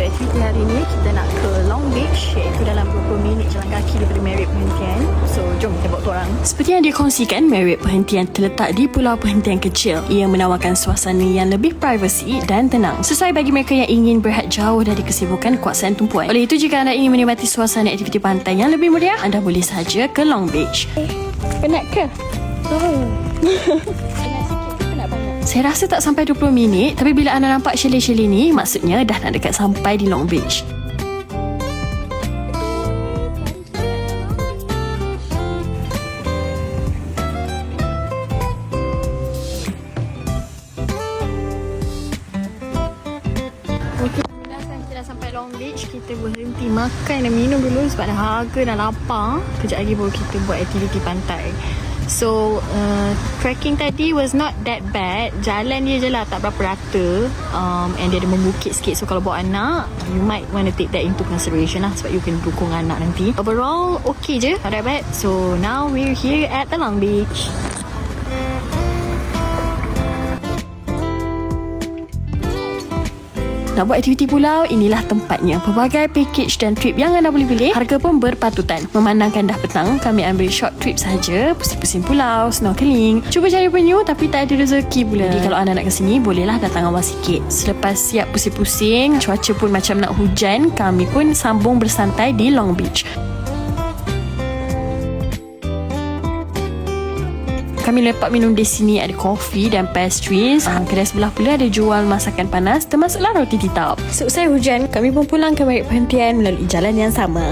So aktiviti hari ni kita nak ke Long Beach, iaitu dalam 20 minit jalan kaki daripada Marriott Perhentian. So jom kita bawa korang. Seperti yang dikongsikan, Marriott Perhentian terletak di pulau perhentian kecil. Ia menawarkan suasana yang lebih privasi dan tenang, sesuai bagi mereka yang ingin berehat jauh dari kesibukan kuasaan tumpuan. Oleh itu, jika anda ingin menikmati suasana aktiviti pantai yang lebih meriah, anda boleh sahaja ke Long Beach. Penat ke? Saya rasa tak sampai 20 minit, tapi bila anda nampak chalet-chalet ni, maksudnya dah nak dekat sampai di Long Beach. Okay, kita dah sampai Long Beach. Kita berhenti makan dan minum dulu sebab dah harga dah lapar. Kejap lagi baru kita buat aktiviti pantai. So, trekking tadi was not that bad. Jalan dia je lah tak berapa rata, and dia ada membukit sikit. So, kalau bawa anak, you might want to take that into consideration lah, sebab you can dukung anak nanti. Overall, okay je, not that bad. So, now we're here at the Long Beach. Nak buat aktiviti pulau, inilah tempatnya. Pelbagai package dan trip yang anda boleh pilih. Harga pun berpatutan. Memandangkan dah petang, kami ambil short trip sahaja. Pusing-pusing pulau, snorkeling. Cuba cari penyu tapi tak ada rezeki pula. Jadi kalau anda nak ke sini, bolehlah datang awal sikit. Selepas siap pusing-pusing, cuaca pun macam nak hujan, kami pun sambung bersantai di Long Beach. Kami lepak minum di sini, ada kopi dan pastries. Kedai sebelah pula ada jual masakan panas, termasuklah roti titap. Selesai hujan, kami pun pulang ke Marriott Perhentian melalui jalan yang sama.